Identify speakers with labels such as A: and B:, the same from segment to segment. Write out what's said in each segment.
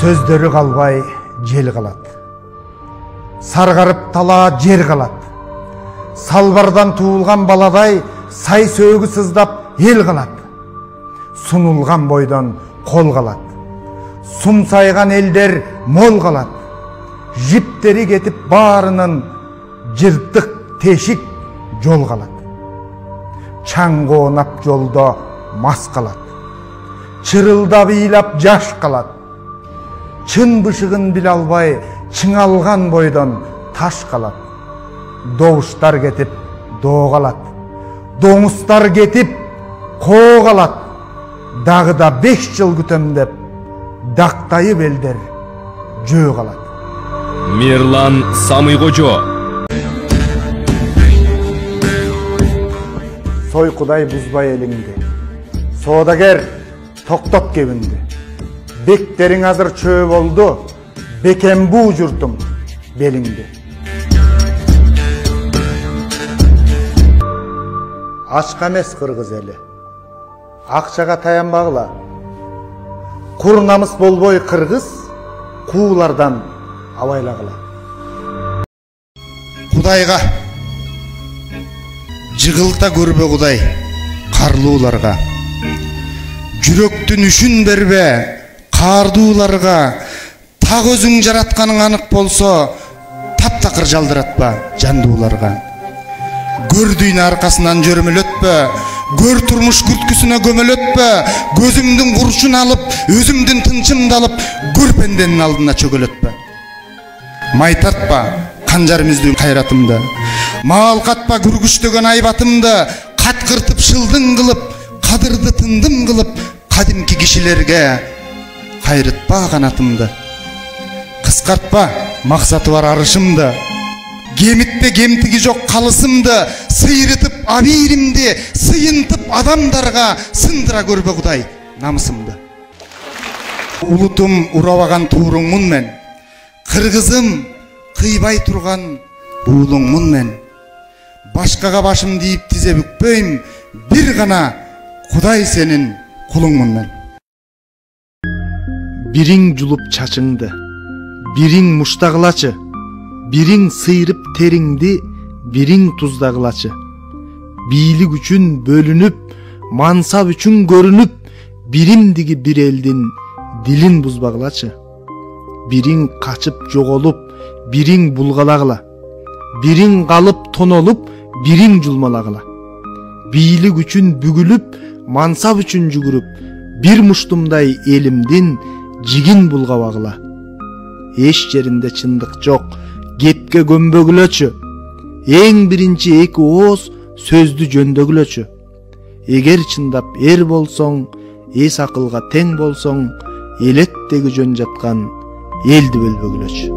A: Сөздері қалбай жел қалады. Сарғарып тала жер қалады. Салбардан туылған баладай сай сөгі сыздап ел қалады. Сұнылған бойдан қол қалады. Сумсайған елдер мол қалады. Жіптері кетіп барының жыртық тешік жол қалады. Чаңғы онап жолда мас қалады. Чырылдап илап жаш қалады. Чын бышығын біле албай, чыңалған бойдан таш қалады. Доғыштар кетіп доға қалады. Доңыстар кетіп қоға қалады. Дағыда 5 жыл күтем деп, дақтайып елдер жөө қалады.
B: Мирлан Самыйғожо.
A: Сой құдай бұзбай еліңді. Содагер тоқтат кебінді. Бектерің азыр чөө болды, бекен бұ жұртым беліңді. Ашқа емес қырғыз әлі. Ақшаға таянбағыла. Құр намыс болбой қырғыз, қуылардан авайлағыла. Құдайға жығылта көрбе Құдай, қарлууларға. Жүректің үшін бербе, қардууларға. Тақ өзің жаратқаның анық болса, таптақыр жалдыратпа жандууларға. Көрдүйін арқасынан жөрмел өтпе, көр тұрмыш күрткісіне көмел өтпе, көзімдің құршын алып, өзімдің тыншымды алып, көрпенденің алдына чөгел өтпе. Майтатпа қанжарымыздың қайратымды, мал қатпа күргіштеген айбатымды, қатқыртып шылдың қылып, қадырды тындым қылып, қадимки кишилерге қайрытпа қанатымды. Қысқартпа мақсаты бар арышымды, кемітпе кемтігі жоқ қалысымды, сыйрытып абейримді, сыйынтып адамдарға сындыра көрбе Құдай намысымды. Улутум ураваған туырыңмын мен, қырғызым қыйбай тұрған уылыңмын мен. Башқаға башым дейіп тізе бүкпейм, бір ғана Құдай сенің құлыңмын мен. Бірің жұлып чачыңды, бірің мұштағылачы, бірің сыйрып теріңді, бірің тұздағылачы. Бийлік үшін бөлініп, мансап үшін көрініп, бірімдігі бір елдің дилин бұзбағылачы. Бірің қачып жоғолып, бірің бұлғалағыла. Бірің қалып тонолып, бірің жұлмалағыla. Бийлік үшін бүгіліп, мансап үшін жүгіріп, бір мұштымдай елімден жигин бұлғавағыла. Еш жерінде чындық жоқ, кепке көмбөгілөчү. Ең бірінші екі оз сөзді жөндөгілөчү. Егер чындап ер болсоң, ес ақылға тең болсоң, елеттегі жөн жатқан елді бөлбөгілөчү.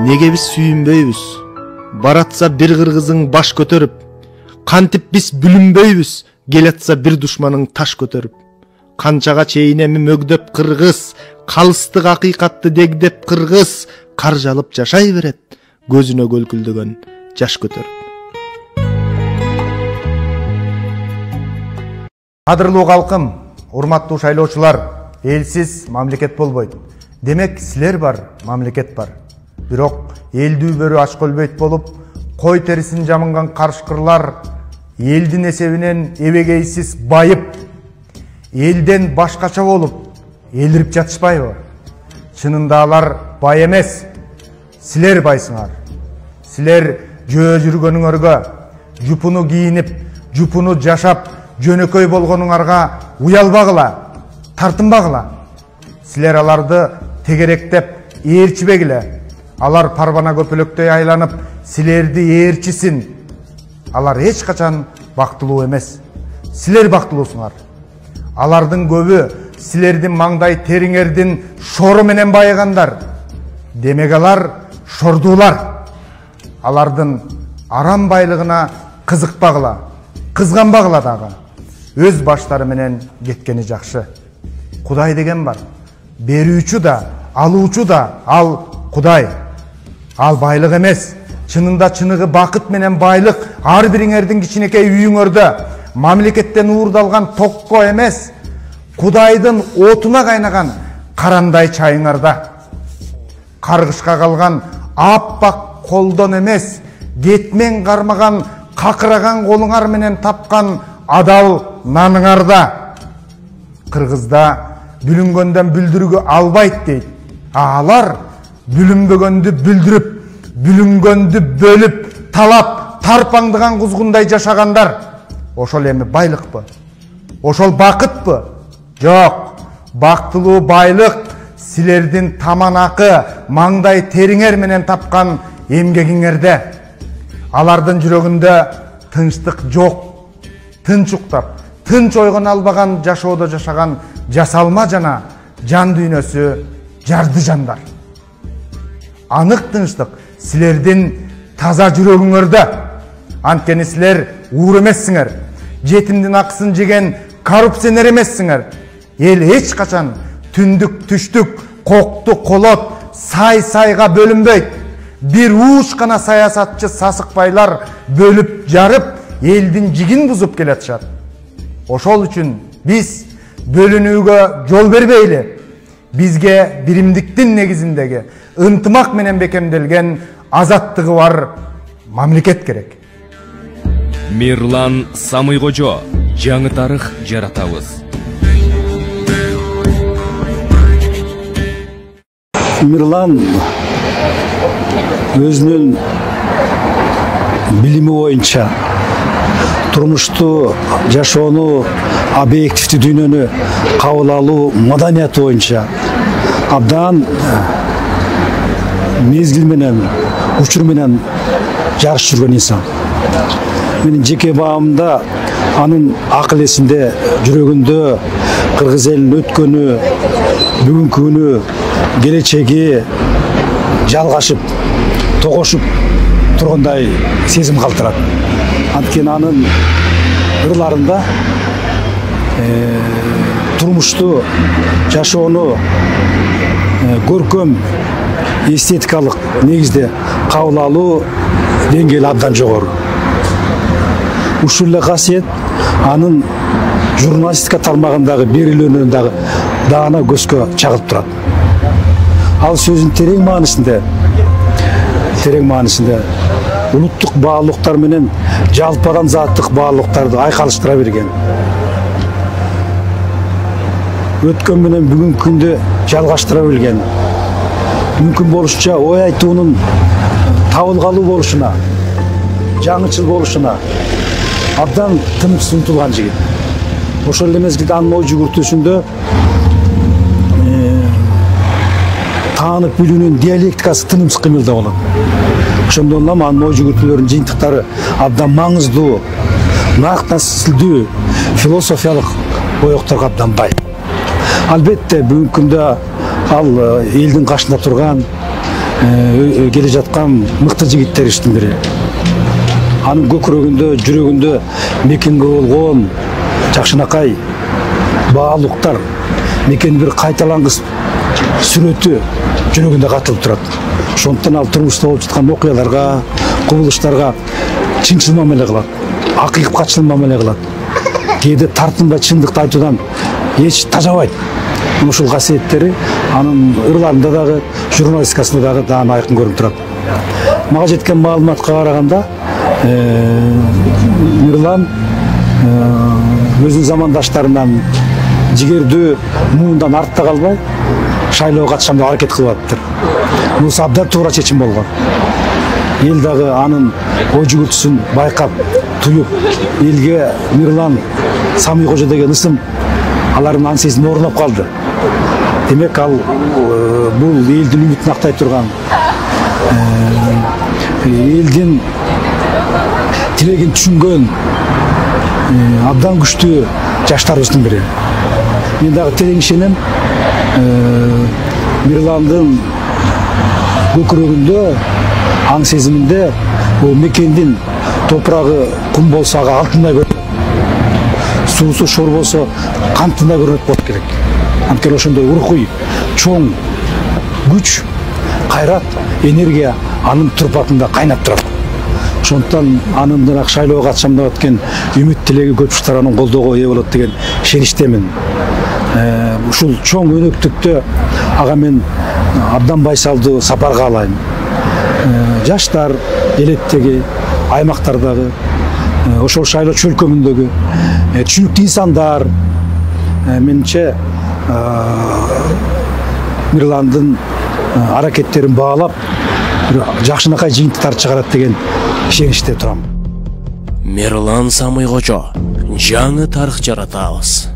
A: Неге біз сүйінбейбіз? Баратса бір қырғызың баш көтеріп, қантып біз бүлінбейбіз, келетса бір дұшманың таш көтеріп. Қанчаға чейінемі мөгдөп қырғыз, қалыстық ақиқатты дегдеп қырғыз, қаржалып жашай берет, көзіне көлкілдеген жаш көтеріп. Қадірлі халқым, урматтуу шайлоочулар, елсіз мамлекет болбойт. Демек, силер бар, мамлекет бар. Бирок элдүү бөрү аш көлбөйт болуп, кой терисин жамынган карышкырлар элдин эсебинен эбегейсиз байып, элден башкача болуп, элирип жатышпайбы? Чынында алар бай эмес, силер байсыңар. Силер жөө жүргөнүңөргө, жупуну кийинип, жупуну жашап, жөнөкөй болгонуңарга уялбагыла, тартынбагыла. Силер аларды тегеректеп, ээрчибегиле. Алар парбана көпөлөктөй айланып, силерди ээрчисин. Алар эч качан бактылуу эмес. Силер бактылуусуңар. Алардын көбү силердин маңдай териңердин шору менен байыгандар. Демек алар шордуулар. Алардын арам байлыгына кызыкпагыла, кызганбагыла дагы. Өз баштары менен кеткени жакшы. Кудай деген бар. Берүүчү да, алуучу да ал Кудай.
C: Ал байлык эмес. Чынында чыныгы бакыт менен байлык ар бириңердин кичинекей үйүңөрдө, мамлекеттен уурдалган токко эмес, Кудайдын отуна кайнаган карандай чайыңарда. Каргышка калган аппак колдон эмес, кетмен кармаган какыраган колуңар менен тапкан адал наныңарда. Кыргызда бүлүнгөндөн бүлдүргө албайт дейт. Алар бүлүнбөгөндү бүлдүрүп, бүлүнгөндү бөлүп, талап, тарпаңдыган кузгундай жашагандар. Ошол эми байлыкпы? Ошол бакытпы? Жок. Бактылуу байлык силердин таманакы, маңдай териңер менен тапкан эмгегиңерде. Алардын жүрөгүндө тынчтык жок. Тынч уктап, тынч ойгоно албаган жашоодо жашаган жасалма жана жан дүйнөсү жарды жандар. Анык тынчтык силердин таза жүрөгүңөрдө. Анткени силер уур эмессиңер. Жетимдин акысын жеген коррупционер эмессиңер. Эл эч качан түндүк түштүк, кокту колот, сай-сайга бөлүнбөйт. Бир ууш гана саясатчы сасыкпайлар бөлүп жарып, элдин жигин бузуп келатышат. Ошол үчүн биз бөлүнүүгө жол бербейли. Бизге биримдиктин негизиндеги ынтымак менен бекемделген азаттыгы бар мамлекет керек.
B: Мирлан Самыйкожо, жаңы тарых жаратабыз.
D: Мирлан өзүнүн билими боюнча турмушту жашоону, объективдүү дүйнөнү кабыл алуу маданияты боюнча абдан мезгил менен, учур менен жарыш жүргөн инсан. Менин жеке баамда анын акыл эсинде, жүрөгүндө кыргыз элинин өткөнү, бүгүнкү күнү, келечеги жалгашып, тогошуп тургандай сезим калтырат. Анткени анын ырларында турмушту жашоону көркөм эстетикалык негизде кабыл алуу деңгээли абдан жогору. Ушул эле касиет анын журналистика тармагындагы берилүүнүн дагы даана көзгө чагылып турат. Ал сөзүн терең маанисинде улуттук баалуулуктар менен жалпы адамзаттык баалуулуктарды айкалыштыра берген. Өткөн менен бүгүнкү күндө жалгаштыра билген. Мүмкүн болушунча ой айтуунун табылгалуу болушуна, жаңычыл болушуна абдан тынымсыз умтулган жигит. Ошол эле мезгилде анын ой жүгүртүүсүндө таанып билүүнүн диалектикасы тынымсыз кыймылда болот. Ошондон улам анын ой жүгүртүүлөрүнүн жыйынтыктары абдан маңыздуу, нак наслдүү, философиялык боекторго абдан бай. Албетте бүгүнкү күндө ал элдин кашында турган, келе жаткан мыкты жигиттериштин бири. Анын көкүрөгүндө, жүрөгүндө мекенге болгон жакшынакай баалуулуктар, мекен бир кайталангыс сүрөтү жүрөгүндө катылып турат. Ошондуктан ал турмушта болуп жаткан окуяларга, кубулуштарга чынчыл мамиле кылат, акыйкатчыл мамиле кылат. Кээде тартынбай чындыкты айтуудан эч тажабайт. Ушул касиеттери анын ырларында дагы, журналистикасында дагы даана айкын көрүнүп турат. Мага жеткен маалыматка караганда, Мирлан өзүнүн замандаштарынан жигердүү муундан артта калбай, шайлоого катышам деп аракет кылып атыптыр. Мунусу абдан туура чечим болгон. Эл дагы анын ой жүгүртүүсүн байкап, туюп, элге Мирлан Самыйкожо деген ысым алардын аңсесин орундап калды. Демек ал бул элдин үмүтүн актай турган, элдин тилегин түшүнгөн абдан күчтүү жаштарыбыздын бири. Мен дагы терең ишенем, Мирландын көкүрөгүндө, аң сезиминде бул мекендин топурагы кум болсо ага алтындай көрүнөт, суусу шор болсо кантындай көрүнөт болот керек. Анткени ошондой урукуй, чоң күч, кайрат, энергия анын турпатында кайнап турат. Ошондуктан анын мына шайлоого катышам деп аткан үмүт тилеги көп анын колдоого ээ болот деген ишеничтемин. Ушул чоң өнөктүктө ага мен абдан байсалдуу сапарга алайын. Жаштар элеттеги, аймактардагы, ошол шайлоо чөлкөмүндөгү түшүнүктүү инсандар менче Мирландын аракеттерин баалап жакшынакай жыйынтыктарды чыгарат деген ишеничте турам.
E: Мирлан Самый Кожо, жаңы тарых жаратабыз.